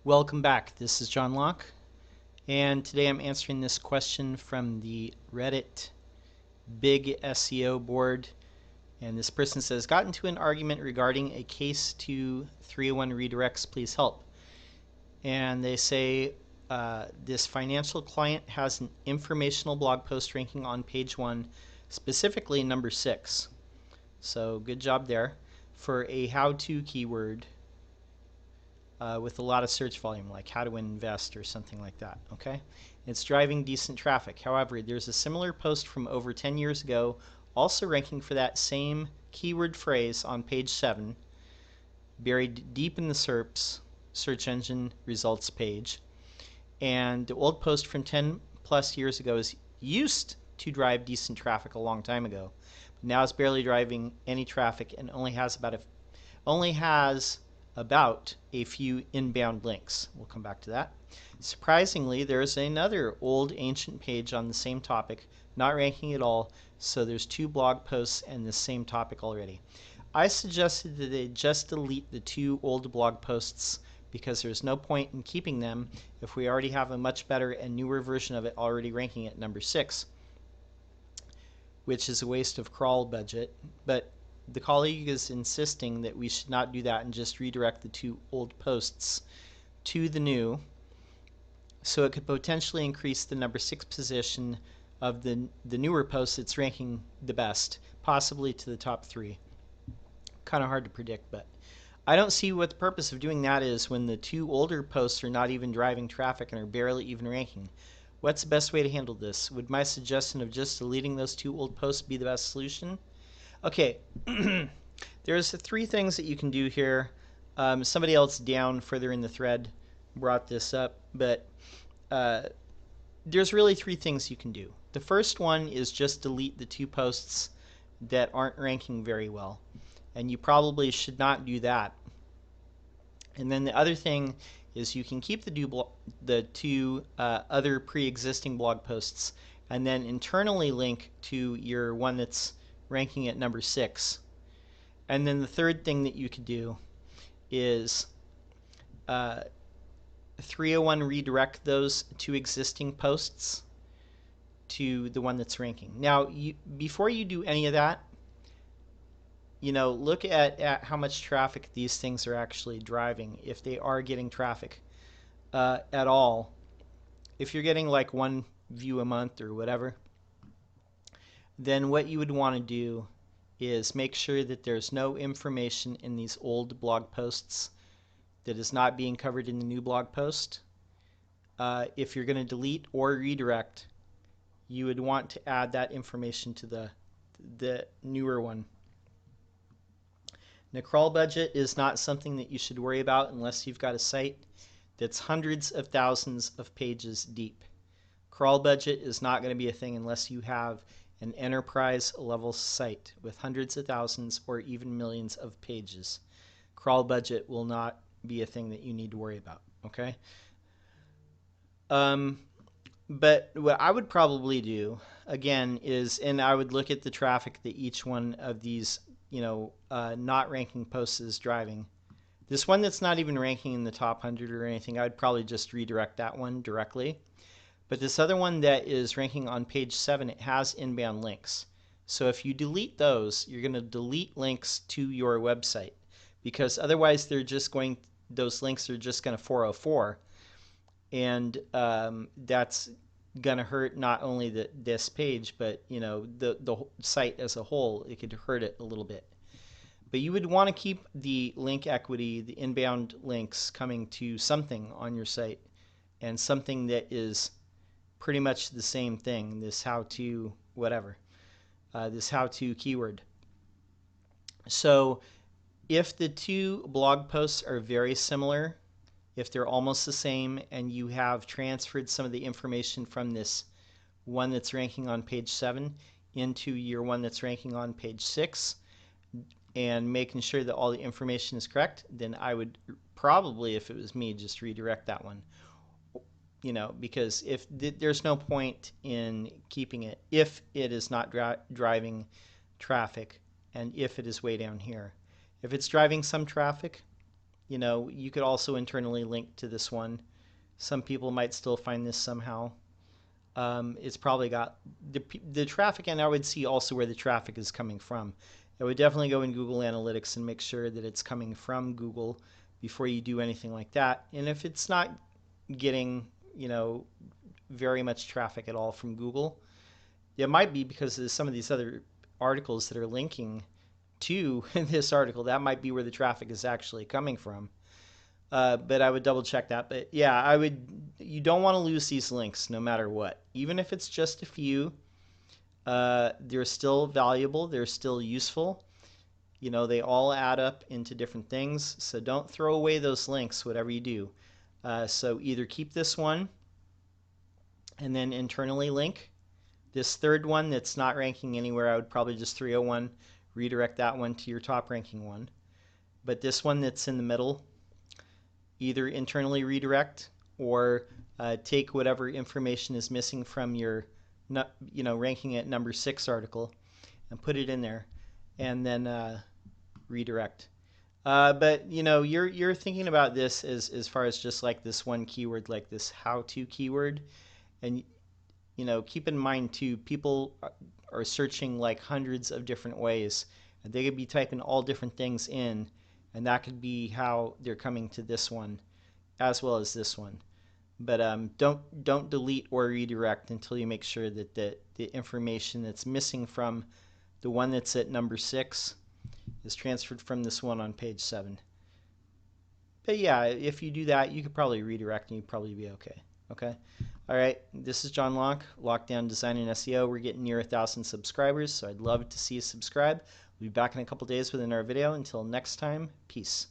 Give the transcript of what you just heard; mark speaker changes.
Speaker 1: Welcome back. This is John Locke, and today I'm answering this question from the Reddit Big SEO board. And this person says, got into an argument regarding a case to 301 redirects, please help. And they say this financial client has an informational blog post ranking on page 1, specifically number 6. So good job there for a how-to keyword. With a lot of search volume, like how to invest or something like that. Okay, it's driving decent traffic. However, there's a similar post from over 10 years ago, also ranking for that same keyword phrase on page 7, buried deep in the SERPs, search engine results page. And the old post from 10 plus years ago used to drive decent traffic a long time ago. But now it's barely driving any traffic and only has about a few inbound links. We'll come back to that. Surprisingly, there's another old ancient page on the same topic, not ranking at all, so there's 2 blog posts and the same topic already. I suggested that they just delete the 2 old blog posts because there's no point in keeping them if we already have a much better and newer version of it already ranking at number 6, which is a waste of crawl budget. But the colleague is insisting that we should not do that and just redirect the 2 old posts to the new, so it could potentially increase the number 6 position of the newer post that's ranking the best, possibly to the top 3. Kind of hard to predict, but I don't see what the purpose of doing that is when the 2 older posts are not even driving traffic and are barely even ranking. What's the best way to handle this? Would my suggestion of just deleting those 2 old posts be the best solution? Okay, there's 3 things that you can do here. Somebody else down further in the thread brought this up, but there's really 3 things you can do. The first one is just delete the 2 posts that aren't ranking very well, and you probably should not do that. And then the other thing is you can keep the 2 other pre-existing blog posts and then internally link to your one that's ranking at number 6. And then the third thing that you could do is 301 redirect those 2 existing posts to the one that's ranking. Now, before you do any of that, look at how much traffic these things are actually driving, if they are getting traffic at all. If you're getting like 1 view a month or whatever, then what you would want to do is make sure that there's no information in these old blog posts that is not being covered in the new blog post. If you're going to delete or redirect, you would want to add that information to the newer one. Now, crawl budget is not something that you should worry about unless you've got a site that's hundreds of thousands of pages deep. Crawl budget is not going to be a thing unless you have an enterprise level site with hundreds of thousands or even millions of pages. Crawl budget will not be a thing that you need to worry about, okay? But what I would probably do, again, is, and I would look at the traffic that each one of these, not ranking posts is driving. This one that's not even ranking in the top 100 or anything, I would probably just redirect that one directly. But this other one that is ranking on page 7, it has inbound links. So if you delete those, you're going to delete links to your website, because otherwise those links are just going to 404, and that's going to hurt not only this page, but the site as a whole. It could hurt it a little bit. But you would want to keep the link equity, the inbound links coming to something on your site, and something that is pretty much the same thing, this how-to whatever, this how-to keyword. So if the 2 blog posts are very similar, if they're almost the same, and you have transferred some of the information from this one that's ranking on page 7 into your one that's ranking on page 6, and making sure that all the information is correct, then I would probably, if it was me, just redirect that one. Because if there's no point in keeping it if it is not driving traffic, and if it is way down here. If it's driving some traffic, You could also internally link to this one. Some people might still find this somehow. It's probably got the traffic, and I would see also where the traffic is coming from. I would definitely go in Google Analytics and make sure that it's coming from Google before you do anything like that. And if it's not getting, very much traffic at all from Google, it might be because of some of these other articles that are linking to this article. That might be where the traffic is actually coming from. But I would double check that. But yeah, you don't want to lose these links no matter what. Even if it's just a few, they're still valuable, they're still useful. They all add up into different things. So don't throw away those links, whatever you do. So either keep this one and then internally link. This third one that's not ranking anywhere, I would probably just 301, redirect that one to your top ranking one. But this one that's in the middle, either internally redirect or take whatever information is missing from your, ranking at number 6 article and put it in there, and then redirect. But you're thinking about this as far as just like this one keyword, like this how-to keyword, and keep in mind too, people are searching like hundreds of different ways, and they could be typing all different things in, and that could be how they're coming to this one as well as this one. But don't delete or redirect until you make sure that the information that's missing from the one that's at number 6 is transferred from this one on page 7. But yeah, if you do that, you could probably redirect and you'd probably be okay. Okay. All right. This is John Locke, Lockdown Design and SEO. We're getting near 1,000 subscribers, so I'd love to see you subscribe. We'll be back in a couple days with another video. Until next time, peace.